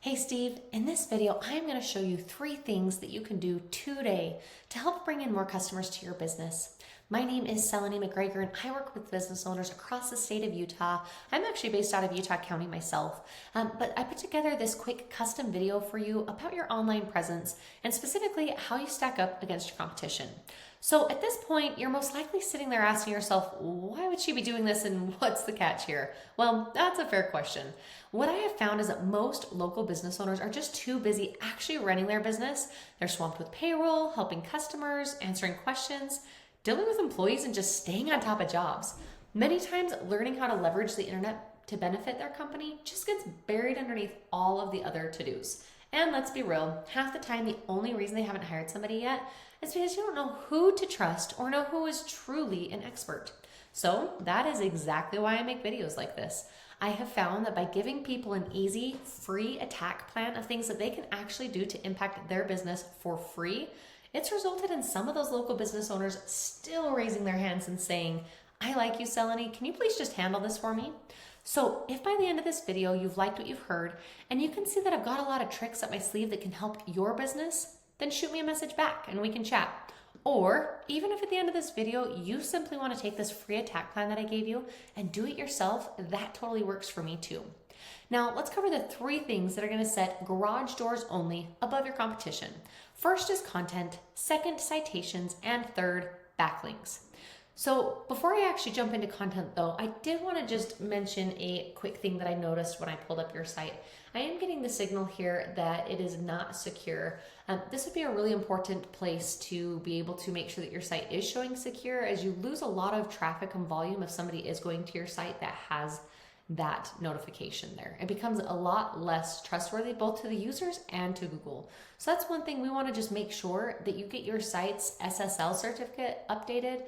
Hey Steve, in this video, I'm going to show you 3 things that you can do today to help bring in more customers to your business. My name is Seleni and I work with business owners across the state of Utah. I'm actually based out of Utah County myself, but I put together this quick custom video for you about your online presence and specifically how you stack up against your competition. So at this point, you're most likely sitting there asking yourself, why would she be doing this and what's the catch here? Well, that's a fair question. What I have found is that most local business owners are just too busy actually running their business. They're swamped with payroll, helping customers, answering questions, dealing with employees, and just staying on top of jobs. Many times, learning how to leverage the internet to benefit their company just gets buried underneath all of the other to-dos. And let's be real, half the time the only reason they haven't hired somebody yet is because you don't know who to trust or know who is truly an expert. So that is exactly why I make videos like this. I have found that by giving people an easy, free attack plan of things that they can actually do to impact their business for free, it's resulted in some of those local business owners still raising their hands and saying, I like you, Seleni, can you please just handle this for me? So if by the end of this video you've liked what you've heard and you can see that I've got a lot of tricks up my sleeve that can help your business, then shoot me a message back and we can chat. Or even if at the end of this video you simply want to take this free attack plan that I gave you and do it yourself, that totally works for me too. Now let's cover the 3 things that are going to set garage doors only above your competition. First is content, second citations, and third backlinks. So before I actually jump into content though, I did want to just mention a quick thing that I noticed when I pulled up your site. I am getting the signal here that it is not secure. This would be a really important place to be able to make sure that your site is showing secure, as you lose a lot of traffic and volume if somebody is going to your site that has that notification there. It becomes a lot less trustworthy both to the users and to Google. So that's one thing we want to just make sure that you get your site's SSL certificate updated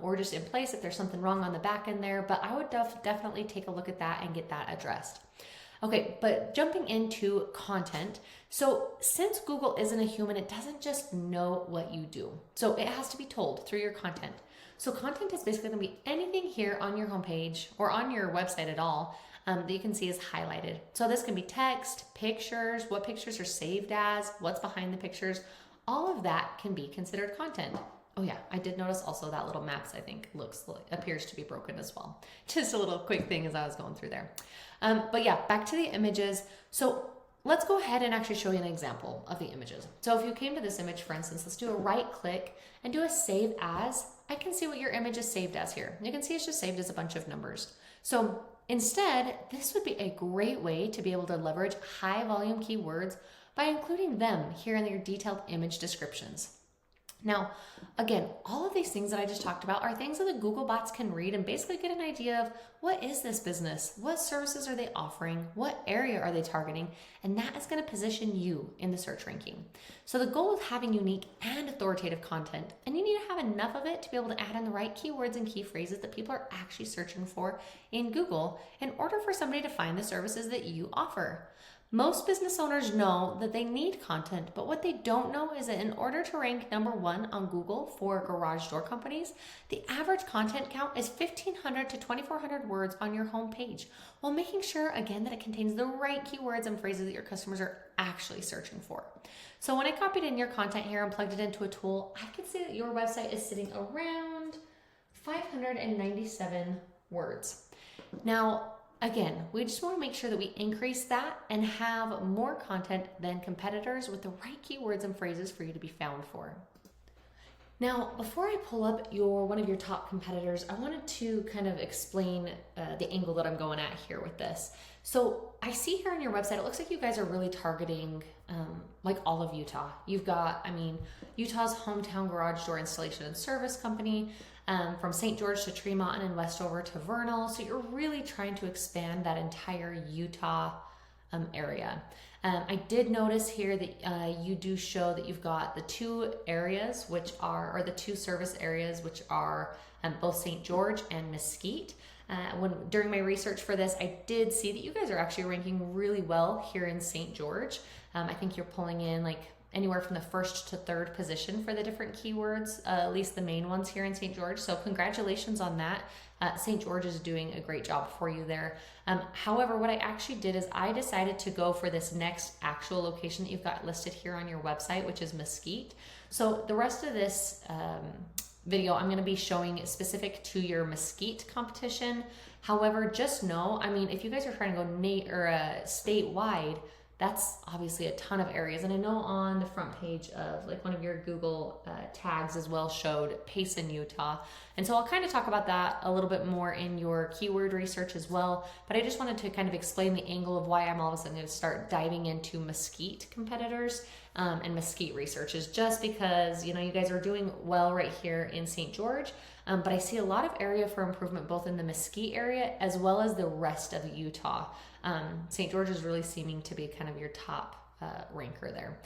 or just in place if there's something wrong on the back end there. But I would definitely take a look at that and get that addressed. Okay, but jumping into content. So since Google isn't a human, it doesn't just know what you do. So it has to be told through your content. So content is basically going to be anything here on your homepage or on your website at all that you can see is highlighted. So this can be text, pictures, what pictures are saved as, what's behind the pictures. All of that can be considered content. Oh yeah, I did notice also that little maps I think appears to be broken as well. Just a little quick thing as I was going through there. But yeah, back to the images. So let's go ahead and actually show you an example of the images. So if you came to this image, for instance, let's do a right click and do a save as. I can see what your image is saved as here. You can see it's just saved as a bunch of numbers. So instead, this would be a great way to be able to leverage high volume keywords by including them here in your detailed image descriptions. Now, again, all of these things that I just talked about are things that the Google bots can read and basically get an idea of what is this business? What services are they offering? What area are they targeting? And that is going to position you in the search ranking. So the goal of having unique and authoritative content, and you need to have enough of it to be able to add in the right keywords and key phrases that people are actually searching for in Google in order for somebody to find the services that you offer. Most business owners know that they need content, but what they don't know is that in order to rank number 1 on Google for garage door companies, the average content count is 1,500 to 2,400 words on your homepage, while making sure, again, that it contains the right keywords and phrases that your customers are actually searching for. So when I copied in your content here and plugged it into a tool, I can see that your website is sitting around 597 words. Now, again, we just want to make sure that we increase that and have more content than competitors with the right keywords and phrases for you to be found for. Now, before I pull up one of your top competitors, I wanted to kind of explain the angle that I'm going at here with this. So I see here on your website, it looks like you guys are really targeting like all of Utah. You've got, Utah's hometown garage door installation and service company, from St. George to Tremont and Westover to Vernal. So you're really trying to expand that entire Utah area. I did notice here that you do show that you've got the 2 areas or the 2 service areas, which are both St. George and Mesquite. During my research for this, I did see that you guys are actually ranking really well here in St. George. I think you're pulling in like anywhere from the 1st to 3rd position for the different keywords, at least the main ones here in St. George. So congratulations on that. St. George is doing a great job for you there. However, what I actually did is I decided to go for this next actual location that you've got listed here on your website, which is Mesquite. So the rest of this video I'm going to be showing specific to your Mesquite competition. However, just know, I mean, if you guys are trying to go statewide, that's obviously a ton of areas. And I know on the front page of like one of your Google tags as well showed Payson, Utah. And so I'll kind of talk about that a little bit more in your keyword research as well. But I just wanted to kind of explain the angle of why I'm all of a sudden going to start diving into Mesquite competitors and Mesquite researches, just because, you know, you guys are doing well right here in St. George. But I see a lot of area for improvement both in the Mesquite area as well as the rest of Utah. St. George is really seeming to be kind of your top ranker there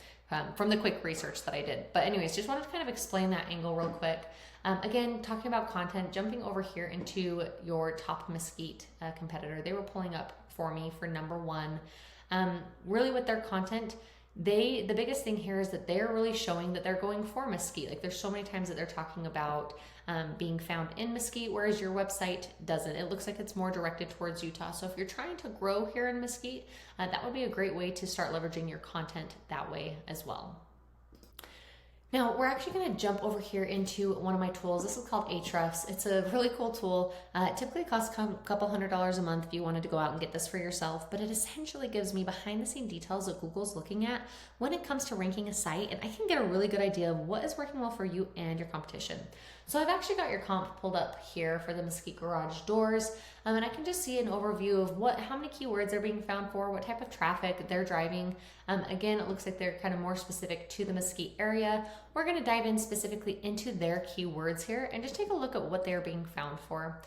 from the quick research that I did. But anyways, just wanted to kind of explain that angle real quick. Again, talking about content, jumping over here into your top Mesquite competitor. They were pulling up for me for number one. Really with their content, the biggest thing here is that they're really showing that they're going for Mesquite. Like there's so many times that they're talking about being found in Mesquite, whereas your website doesn't. It looks like it's more directed towards Utah. So if you're trying to grow here in Mesquite, that would be a great way to start leveraging your content that way as well. Now, we're actually going to jump over here into one of my tools. This is called Ahrefs. It's a really cool tool. It typically costs a couple $100s a month if you wanted to go out and get this for yourself, but it essentially gives me behind the scene details that Google's looking at when it comes to ranking a site, and I can get a really good idea of what is working well for you and your competition. So I've actually got your comp pulled up here for the Mesquite garage doors, and I can just see an overview of how many keywords they're being found for, what type of traffic they're driving. Again, it looks like they're kind of more specific to the Mesquite area. We're going to dive in specifically into their keywords here and just take a look at what they're being found for.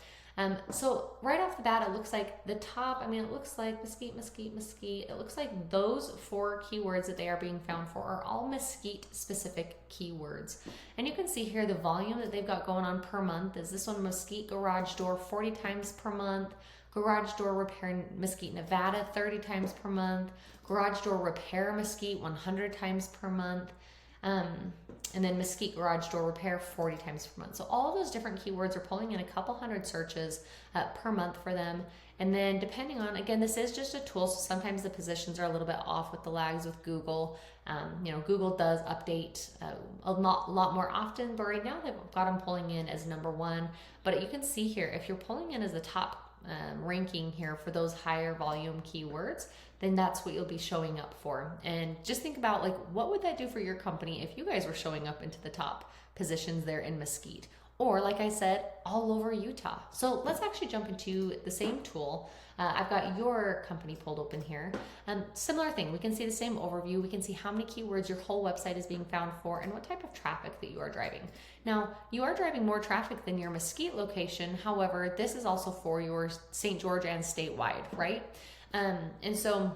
So right off the bat, it looks like the top, it looks like Mesquite, Mesquite, Mesquite. It looks like those 4 keywords that they are being found for are all Mesquite specific keywords. And you can see here the volume that they've got going on per month is this one, Mesquite garage door 40 times per month, garage door repair in Mesquite, Nevada 30 times per month, garage door repair Mesquite 100 times per month. And then Mesquite garage door repair 40 times per month. So all those different keywords are pulling in a couple hundred searches per month for them. And then depending on, again, this is just a tool, so sometimes the positions are a little bit off with the lags with Google. Google does update a lot more often, but right now they've got them pulling in as number 1. But you can see here, if you're pulling in as the top ranking here for those higher volume keywords, then that's what you'll be showing up for. And just think about, like, what would that do for your company if you guys were showing up into the top positions there in Mesquite, or like I said, all over Utah. So let's actually jump into the same tool. I've got your company pulled open here. Similar thing, we can see the same overview. We can see how many keywords your whole website is being found for and what type of traffic that you are driving. Now, you are driving more traffic than your Mesquite location. However, this is also for your St. George and statewide, right? And so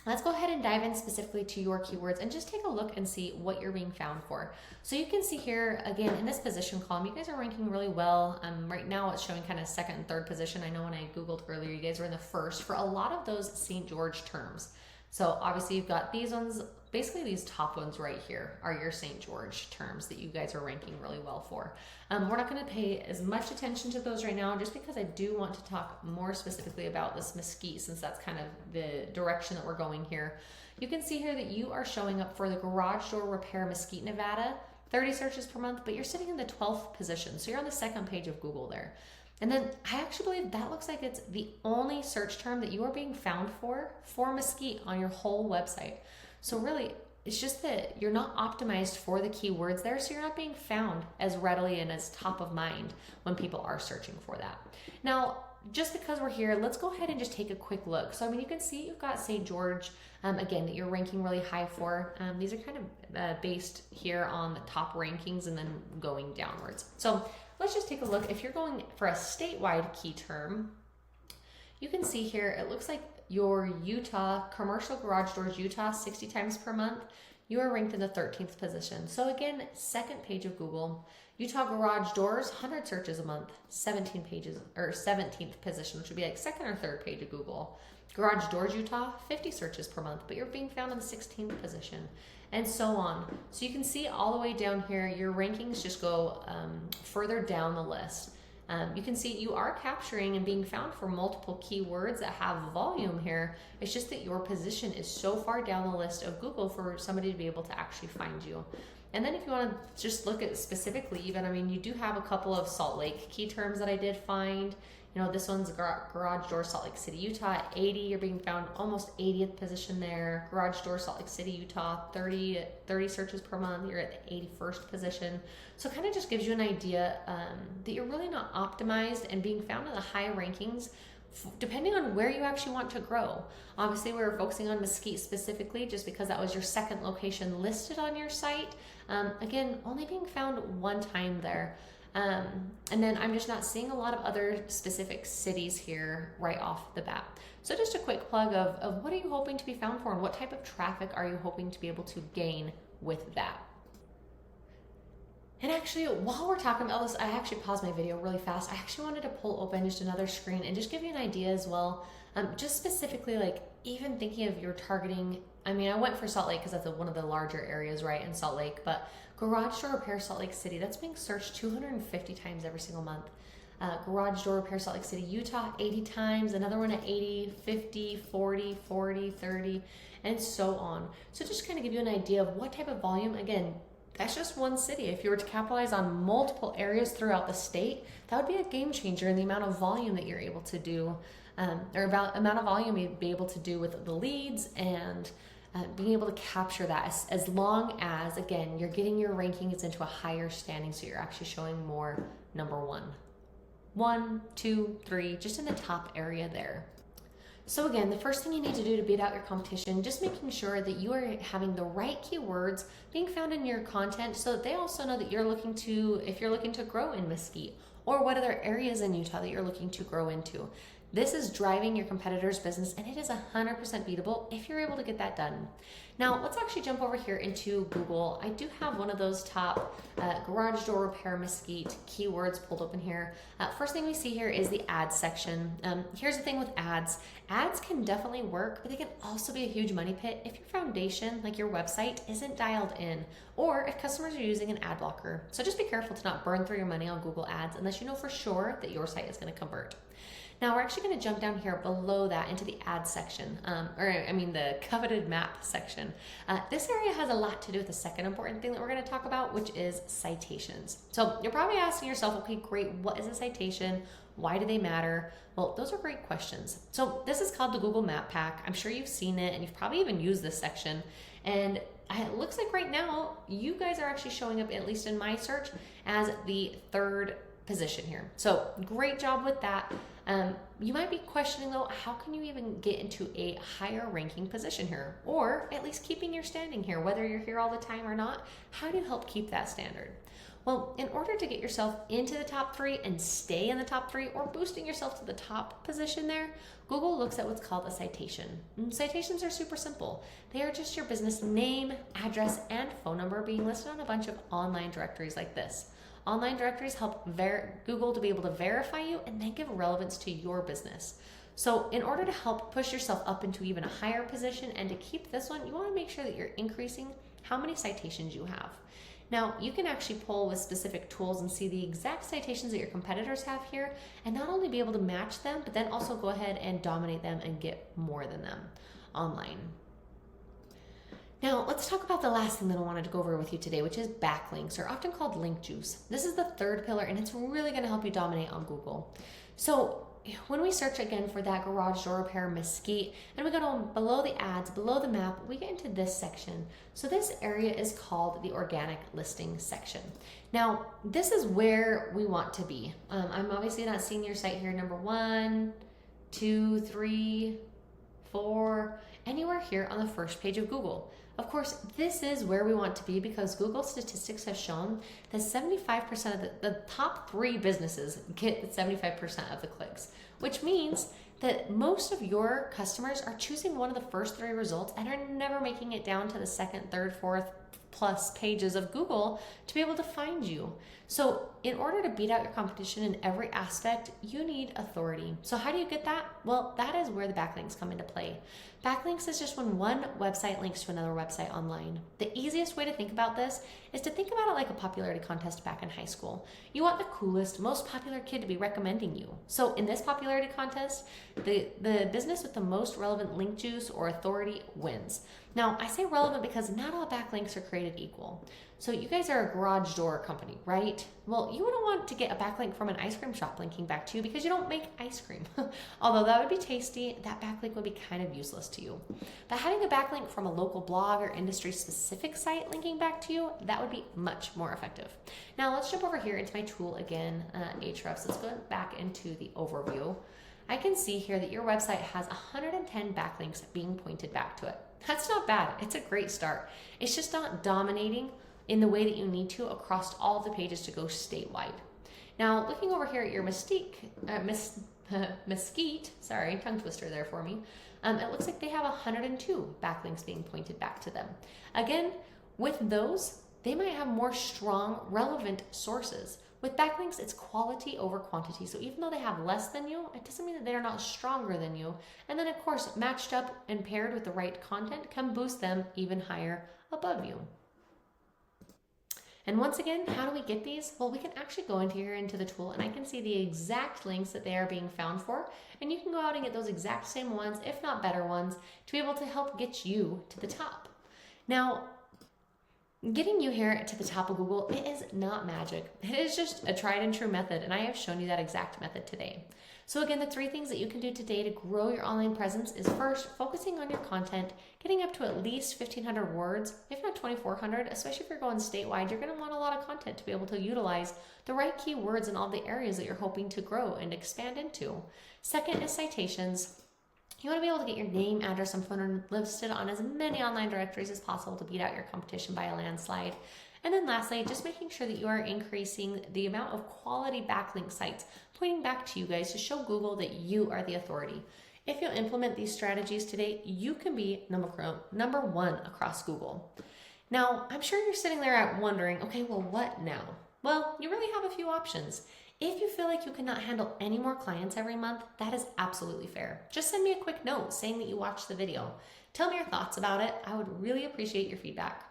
let's go ahead and dive in specifically to your keywords and just take a look and see what you're being found for. So you can see here, again, in this position column, you guys are ranking really well. Right now it's showing kind of 2nd and 3rd position. I know when I Googled earlier, you guys were in the 1st for a lot of those St. George terms. So obviously you've got these ones, basically these top ones right here are your St. George terms that you guys are ranking really well for. We're not going to pay as much attention to those right now, just because I do want to talk more specifically about this Mesquite, since that's kind of the direction that we're going here. You can see here that you are showing up for the garage door repair Mesquite, Nevada, 30 searches per month, but you're sitting in the 12th position. So you're on the 2nd page of Google there. And then I actually believe that looks like it's the only search term that you are being found for Mesquite on your whole website. So really, it's just that you're not optimized for the keywords there, so you're not being found as readily and as top of mind when people are searching for that. Now, just because we're here, let's go ahead and just take a quick look. So, you can see you've got St. George, again, that you're ranking really high for. These are kind of based here on the top rankings and then going downwards. So let's just take a look. If you're going for a statewide key term, you can see here, it looks like your Utah, commercial garage doors, Utah, 60 times per month, you are ranked in the 13th position. So again, 2nd page of Google. Utah garage doors, 100 searches a month, 17 pages, or 17th position, which would be like 2nd or 3rd page of Google. Garage doors, Utah, 50 searches per month, but you're being found in the 16th position, and so on. So you can see all the way down here, your rankings just go further down the list. You can see you are capturing and being found for multiple keywords that have volume here. It's just that your position is so far down the list of Google for somebody to be able to actually find you. And then if you want to just look at specifically even, I mean, you do have a couple of Salt Lake key terms that I did find. You know, this one's garage door, Salt Lake City, Utah at 80. You're being found almost 80th position there. Garage door, Salt Lake City, Utah, 30 searches per month. You're at the 81st position. So it kind of just gives you an idea that you're really not optimized and being found in the high rankings depending on where you actually want to grow. Obviously, we were focusing on Mesquite specifically just because that was your second location listed on your site. Again, only being found one time there. And then I'm just not seeing a lot of other specific cities here right off the bat. So just a quick plug of what are you hoping to be found for and what type of traffic are you hoping to be able to gain with that? And actually, while we're talking about this, I actually paused my video really fast. I actually wanted to pull open just another screen and just give you an idea as well. Just specifically, like even thinking of your targeting. I mean, I went for Salt Lake because that's one of the larger areas, right, in Salt Lake. But garage door repair Salt Lake City, that's being searched 250 times every single month. Garage door repair Salt Lake City, Utah, 80 times. Another one at 80, 50, 40, 40, 30, and so on. So just kind of give you an idea of what type of volume, again, that's just one city. If you were to capitalize on multiple areas throughout the state, that would be a game changer in the amount of volume that you're able to do, or about amount of volume you'd be able to do with the leads and being able to capture that as long as, again, you're getting your rankings into a higher standing, so you're actually showing more number 1, 2, 3, just in the top area there. So again, the first thing you need to do to beat out your competition, just making sure that you are having the right keywords being found in your content so that they also know that you're looking to, if you're looking to grow in Mesquite, or what other areas in Utah that you're looking to grow into. This is driving your competitor's business, and it is 100% beatable if you're able to get that done. Now, let's actually jump over here into Google. I do have one of those top garage door repair Mesquite keywords pulled open here. First thing we see here is the ads section. Here's the thing with ads. Ads can definitely work, but they can also be a huge money pit if your foundation, like your website, isn't dialed in, or if customers are using an ad blocker. So just be careful to not burn through your money on Google Ads unless you know for sure that your site is going to convert. Now we're actually going to jump down here below that into the ad section, the coveted map section. This area has a lot to do with the second important thing that we're going to talk about, which is citations. So you're probably asking yourself, okay, great, what is a citation? Why do they matter? Well, those are great questions. So this is called the Google Map Pack. I'm sure you've seen it and you've probably even used this section. And it looks like right now, you guys are actually showing up, at least in my search, as the third position here. So great job with that. You might be questioning though, how can you even get into a higher ranking position here? Or at least keeping your standing here, whether you're here all the time or not, how do you help keep that standard? Well, in order to get yourself into the top 3 and stay in the top 3 or boosting yourself to the top position there, Google looks at what's called a citation. And citations are super simple. They are just your business name, address, and phone number being listed on a bunch of online directories like this. Online directories help Google to be able to verify you and then give relevance to your business. So in order to help push yourself up into even a higher position and to keep this one, you want to make sure that you're increasing how many citations you have. Now, you can actually pull with specific tools and see the exact citations that your competitors have here and not only be able to match them, but then also go ahead and dominate them and get more than them online. Now, let's talk about the last thing that I wanted to go over with you today, which is backlinks, or often called link juice. This is the third pillar, and it's really going to help you dominate on Google. So when we search again for that garage door repair Mesquite, and we go down below the ads, below the map, we get into this section. So this area is called the organic listing section. Now, this is where we want to be. I'm obviously not seeing your site here, number 1, 2, 3, 4, anywhere here on the first page of Google. Of course, this is where we want to be because Google statistics have shown that 75% of the top 3 businesses get 75% of the clicks, which means that most of your customers are choosing one of the first 3 results and are never making it down to the second, third, fourth, plus pages of Google to be able to find you. So in order to beat out your competition in every aspect, you need authority. So how do you get that? Well, that is where the backlinks come into play. Backlinks is just when one website links to another website online. The easiest way to think about this is to think about it like a popularity contest back in high school. You want the coolest, most popular kid to be recommending you. So in this popularity contest, the business with the most relevant link juice or authority wins. Now, I say relevant because not all backlinks are created equal. So you guys are a garage door company, right? Well, you wouldn't want to get a backlink from an ice cream shop linking back to you because you don't make ice cream. Although that would be tasty, that backlink would be kind of useless to you. But having a backlink from a local blog or industry specific site linking back to you, that would be much more effective. Now let's jump over here into my tool again, Ahrefs. Let's go back into the overview. I can see here that your website has 110 backlinks being pointed back to it. That's not bad. It's a great start. It's just not dominating in the way that you need to across all of the pages to go statewide. Now, looking over here at your Mesquite, sorry, tongue twister there for me, it looks like they have 102 backlinks being pointed back to them. Again, with those, they might have more strong, relevant sources. With backlinks, it's quality over quantity. So even though they have less than you, it doesn't mean that they're not stronger than you. And then of course, matched up and paired with the right content can boost them even higher above you. And once again, how do we get these? Well, we can actually go into the tool and I can see the exact links that they are being found for. And you can go out and get those exact same ones, if not better ones, to be able to help get you to the top. Now, getting you here to the top of Google, it is not magic. It is just a tried and true method, and I have shown you that exact method today. So again, the 3 things that you can do today to grow your online presence is first, focusing on your content, getting up to at least 1,500 words, if not 2,400, especially if you're going statewide, you're gonna want a lot of content to be able to utilize the right keywords in all the areas that you're hoping to grow and expand into. Second is citations. You want to be able to get your name, address, and phone number listed on as many online directories as possible to beat out your competition by a landslide. And then lastly, just making sure that you are increasing the amount of quality backlink sites pointing back to you guys to show Google that you are the authority. If you implement these strategies today, you can be number 1 across Google. Now, I'm sure you're sitting there wondering, okay, well, what now? Well, you really have a few options. If you feel like you cannot handle any more clients every month, that is absolutely fair. Just send me a quick note saying that you watched the video. Tell me your thoughts about it. I would really appreciate your feedback.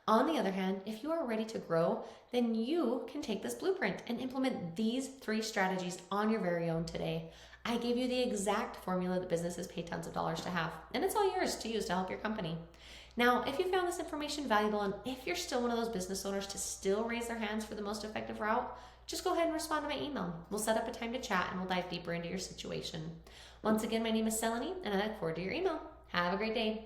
On the other hand, if you are ready to grow, then you can take this blueprint and implement these 3 strategies on your very own today. I gave you the exact formula that businesses pay tons of dollars to have, and it's all yours to use to help your company. Now, if you found this information valuable, and if you're still one of those business owners to still raise their hands for the most effective route, just go ahead and respond to my email. We'll set up a time to chat and we'll dive deeper into your situation. Once again, my name is Seleni, and I look forward to your email. Have a great day.